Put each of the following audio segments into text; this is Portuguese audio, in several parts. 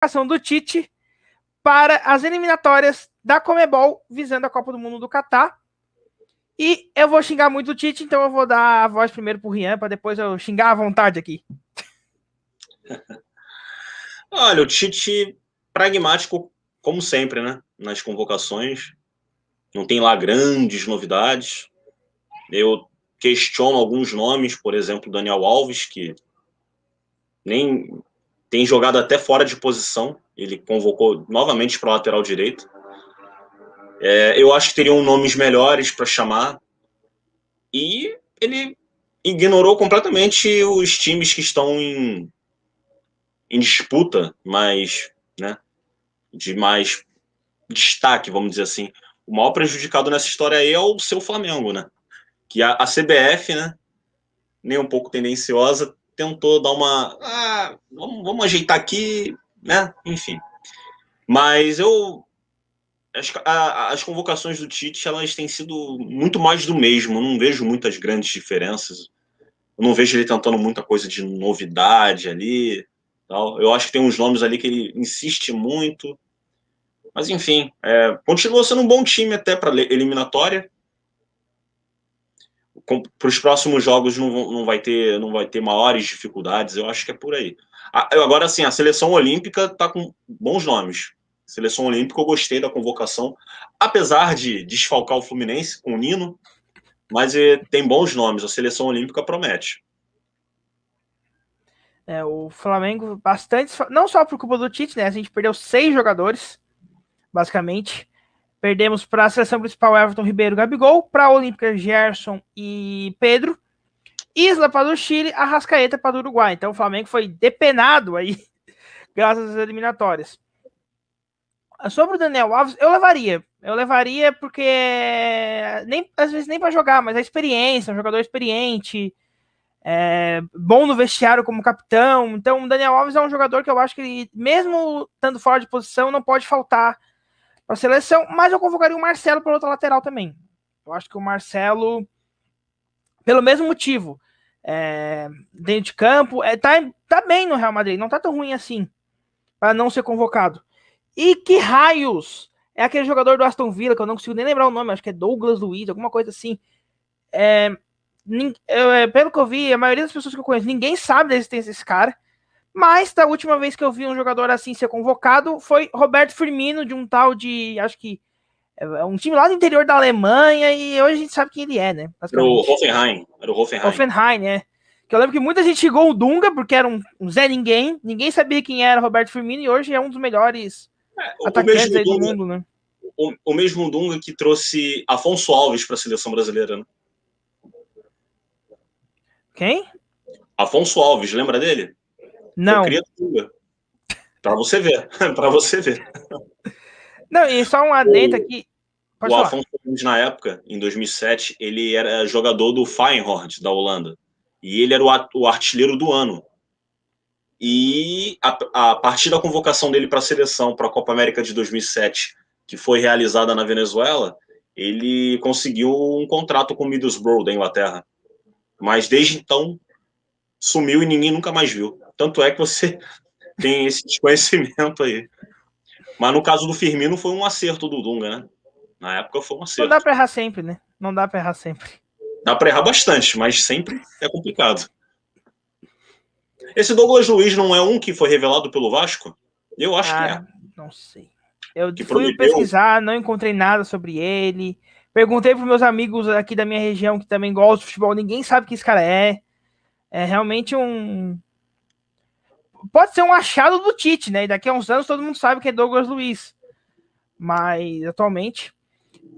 ação do Tite para as eliminatórias da Conmebol, visando a Copa do Mundo do Catar. E eu vou xingar muito o Tite, então eu vou dar a voz primeiro pro Rian, para depois eu xingar à vontade aqui. Olha, o Tite pragmático, como sempre, né? Nas convocações. Não tem lá grandes novidades. Eu questiono alguns nomes, por exemplo, Daniel Alves, que nem tem jogado até fora de posição. Ele convocou novamente para o lateral direito. Eu acho que teriam nomes melhores para chamar. E ele ignorou completamente os times que estão em disputa, mais, né, de mais destaque, vamos dizer assim. O maior prejudicado nessa história aí é o seu Flamengo, né? Que a CBF, né, nem um pouco tendenciosa, tentou dar uma. Vamos ajeitar aqui, né? Enfim. Mas as convocações do Tite, elas têm sido muito mais do mesmo. Eu não vejo muitas grandes diferenças. Eu não vejo ele tentando muita coisa de novidade ali. Tal. Eu acho que tem uns nomes ali que ele insiste muito. Mas, enfim, continua sendo um bom time até para eliminatória. Para os próximos jogos não vai ter maiores dificuldades. Eu acho que é por aí. Agora, sim, a seleção olímpica está com bons nomes. Seleção olímpica, eu gostei da convocação. Apesar de desfalcar o Fluminense com o Nino, mas tem bons nomes. A seleção olímpica promete. O Flamengo, bastante, não só por culpa do Tite, né? A gente perdeu 6 jogadores, basicamente. Perdemos para a seleção principal Everton Ribeiro, Gabigol, para a Olímpica Gerson e Pedro, Isla para o Chile, Arrascaeta para o Uruguai. Então o Flamengo foi depenado aí, graças às eliminatórias. Sobre o Daniel Alves, eu levaria. Eu levaria porque às vezes nem para jogar, mas a experiência, um jogador experiente, bom no vestiário como capitão. Então, o Daniel Alves é um jogador que eu acho que ele, mesmo estando fora de posição, não pode faltar para a seleção. Mas eu convocaria o Marcelo para outra lateral também. Eu acho que o Marcelo, pelo mesmo motivo, dentro de campo, tá bem no Real Madrid, não tá tão ruim assim para não ser convocado. E que raios é aquele jogador do Aston Villa, que eu não consigo nem lembrar o nome, acho que é Douglas Luiz, alguma coisa assim. Pelo que eu vi, a maioria das pessoas que eu conheço, ninguém sabe da existência desse cara. Mas da última vez que eu vi um jogador assim ser convocado foi Roberto Firmino, de um tal de, acho que é um time lá do interior da Alemanha, e hoje a gente sabe quem ele é, né? Era o Basicamente. Hoffenheim. Hoffenheim, né? Que eu lembro que muita gente chegou o Dunga, porque era um Zé Ninguém sabia quem era Roberto Firmino, e hoje é um dos melhores O atacantes mesmo aí do Dunga, mundo, né? o mesmo Dunga que trouxe Afonso Alves para a seleção brasileira, né? Quem? Afonso Alves, lembra dele? Foi Não. criado Dunga. Para você ver, para você ver. Não, e só um adendo O, aqui. Pode o falar. Afonso Alves, na época, em 2007, ele era jogador do Feyenoord, da Holanda. E ele era o artilheiro do ano. E a partir da convocação dele para a seleção, para a Copa América de 2007, que foi realizada na Venezuela, ele conseguiu um contrato com o Middlesbrough, da Inglaterra. Mas desde então, sumiu e ninguém nunca mais viu. Tanto é que você tem esse desconhecimento aí. Mas no caso do Firmino, foi um acerto do Dunga, né? Na época foi um Não dá acerto. pra errar sempre, né? Não dá pra errar sempre. Dá para errar bastante, mas sempre é complicado. Esse Douglas Luiz não é um que foi revelado pelo Vasco? Eu acho que é. Não sei. Eu Que fui prometeu. pesquisar, não encontrei nada sobre ele. Perguntei pros meus amigos aqui da minha região que também gostam de futebol, ninguém sabe quem esse cara é. É realmente um. Pode ser um achado do Tite, né? E daqui a uns anos todo mundo sabe que é Douglas Luiz. Mas atualmente.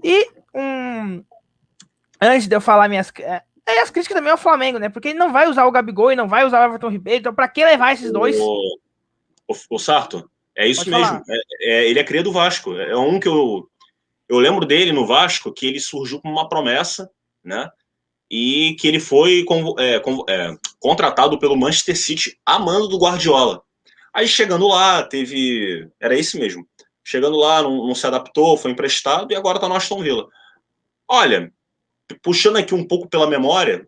E antes de eu falar as críticas também ao Flamengo, né? Porque ele não vai usar o Gabigol e não vai usar o Everton Ribeiro. Então, pra que levar esses dois? O Sarto, é isso Pode mesmo. falar. Ele é cria do Vasco. É um que eu lembro dele no Vasco, que ele surgiu como uma promessa, né? E que ele foi contratado pelo Manchester City a mando do Guardiola. Aí chegando lá, era esse mesmo. Chegando lá, não se adaptou, foi emprestado e agora tá no Aston Villa. Olha, puxando aqui um pouco pela memória,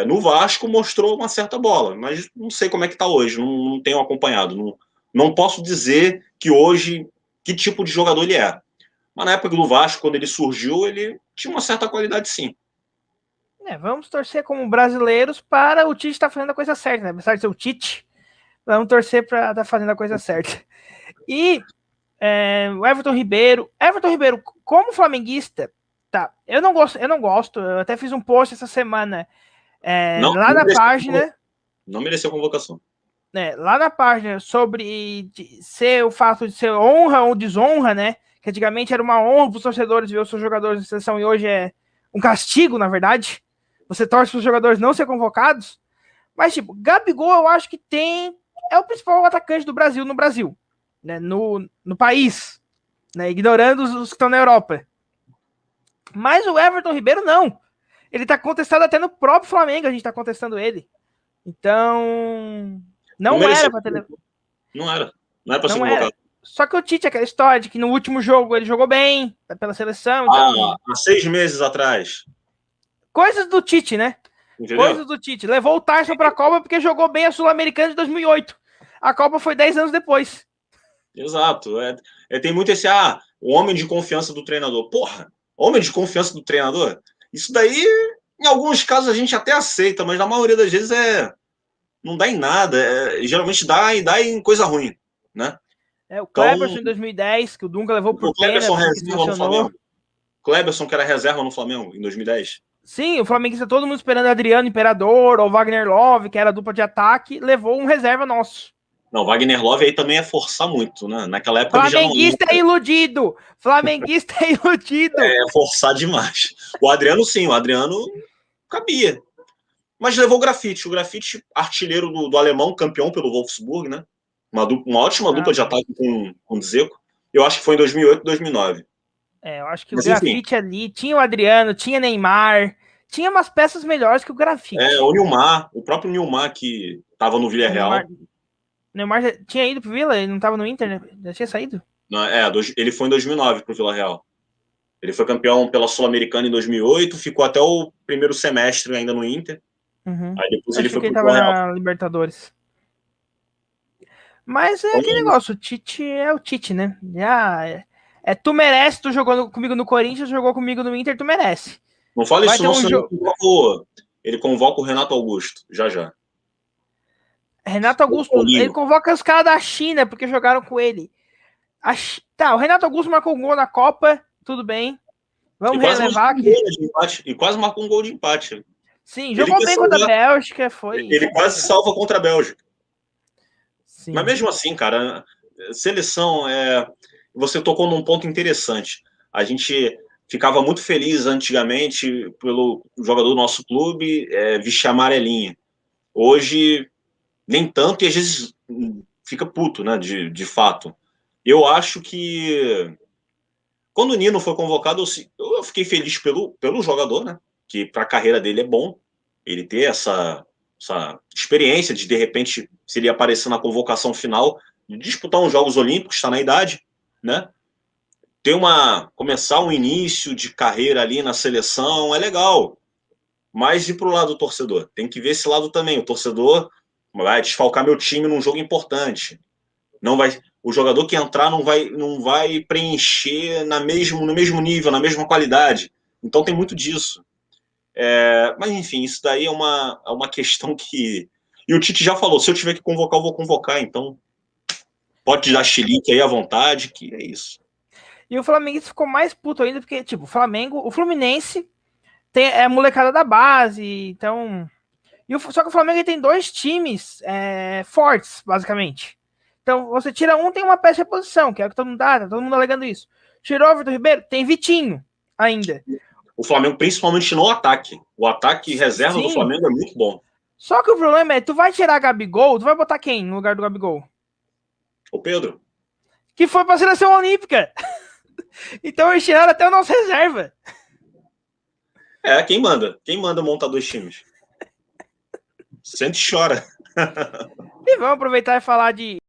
no Vasco mostrou uma certa bola, mas não sei como é que tá hoje, não tenho acompanhado, Não posso dizer que hoje, que tipo de jogador ele é. Mas na época do Vasco, quando ele surgiu, ele tinha uma certa qualidade, sim. Vamos torcer como brasileiros para o Tite estar fazendo a coisa certa, né? Apesar de ser o Tite, vamos torcer para estar fazendo a coisa certa. E o Everton Ribeiro. Everton Ribeiro, como flamenguista, tá? Eu não gosto. Eu até fiz um post essa semana lá na página. Não mereceu convocação. Lá na página sobre ser o fato de ser honra ou desonra, né? Que antigamente era uma honra para os torcedores ver os seus jogadores de seleção e hoje é um castigo, na verdade. Você torce para os jogadores não ser convocados. Mas, tipo, Gabigol, eu acho que é o principal atacante do Brasil no Brasil, né? No país, né? Ignorando os que estão na Europa. Mas o Everton Ribeiro, não. Ele tá contestado até no próprio Flamengo, a gente tá contestando ele. Então, não era pra ter... Não era pra ser convocado. Só que o Tite, aquela história de que no último jogo ele jogou bem, pela seleção. Então... há 6 meses atrás. Coisas do Tite, né? Entendeu? Coisas do Tite. Levou o Tyson pra Copa porque jogou bem a Sul-Americana de 2008. A Copa foi 10 anos depois. Exato. Tem muito esse, o homem de confiança do treinador. Porra, homem de confiança do treinador? Isso daí, em alguns casos, a gente até aceita, mas na maioria das vezes não dá em nada. Geralmente dá em coisa ruim, né? O Kleberson em 2010, que o Dunga levou por pênalti. O Kleberson reserva no Flamengo. Kleberson, que era reserva no Flamengo em 2010. Sim, o Flamenguista, todo mundo esperando Adriano Imperador ou Wagner Love, que era a dupla de ataque, levou um reserva nosso. Não, Wagner Love aí também é forçar muito, né? Naquela época Flamenguista é iludido! Flamenguista é iludido! É forçar demais. O Adriano, sim, o Adriano cabia. Mas levou o Grafite. O Grafite, artilheiro do alemão, campeão pelo Wolfsburg, né? Uma ótima dupla de ataque com o Dzeko. Eu acho que foi em 2008, 2009. Eu acho que o Grafite ali tinha o Adriano, tinha Neymar, tinha umas peças melhores que o Grafite. O Nilmar, o próprio Nilmar, que estava no Villarreal. Neymar tinha ido pro Vila? Ele não estava no Inter, né? Já tinha saído? Não, ele foi em 2009 pro Villarreal. Ele foi campeão pela Sul-Americana em 2008, ficou até o primeiro semestre ainda no Inter. Uhum. Aí depois ele foi pro Villarreal. Na Libertadores. Mas é aquele negócio, o Tite é o Tite, né? Tu merece, tu jogou comigo no Corinthians, jogou comigo no Inter, tu merece. Não fala isso não, ele convoca o Renato Augusto, já. Renato Augusto, ele convoca os caras da China, porque jogaram com ele. O Renato Augusto marcou um gol na Copa, tudo bem. Vamos relevar aqui. E quase marcou um gol de empate. Sim, jogou bem contra a Bélgica, foi... Ele quase salva contra a Bélgica. Sim. Mas mesmo assim, cara, seleção, você tocou num ponto interessante. A gente ficava muito feliz antigamente pelo jogador do nosso clube vestir amarelinha. Hoje, nem tanto, e às vezes fica puto, né, de fato. Eu acho que quando o Nino foi convocado, eu fiquei feliz pelo jogador, né, que para a carreira dele é bom ele ter essa experiência de repente, se ele aparecer na convocação final, de disputar uns Jogos Olímpicos, está na idade, né? Começar um início de carreira ali na seleção é legal, mas e para o lado do torcedor? Tem que ver esse lado também. O torcedor vai desfalcar meu time num jogo importante. O jogador que entrar não vai preencher no mesmo nível, na mesma qualidade. Então tem muito disso. Mas enfim, isso daí é uma questão que... E o Tite já falou, se eu tiver que convocar, eu vou convocar, então pode dar chilique aí à vontade, que é isso. E o Flamengo ficou mais puto ainda, porque, tipo, o Fluminense é a molecada da base, então... Só que o Flamengo tem dois times fortes, basicamente. Então, você tira um, tem uma peça de reposição, que é o que todo mundo dá, tá todo mundo alegando isso. Tirou o Vitor Ribeiro, tem Vitinho ainda. O Flamengo, principalmente no ataque. O ataque reserva do Flamengo é muito bom. Só que o problema tu vai tirar Gabigol, tu vai botar quem no lugar do Gabigol? O Pedro. Que foi pra seleção olímpica. Então eles tiraram até o nosso reserva. Quem manda? Quem manda montar dois times? Sente e chora. E vamos aproveitar e falar de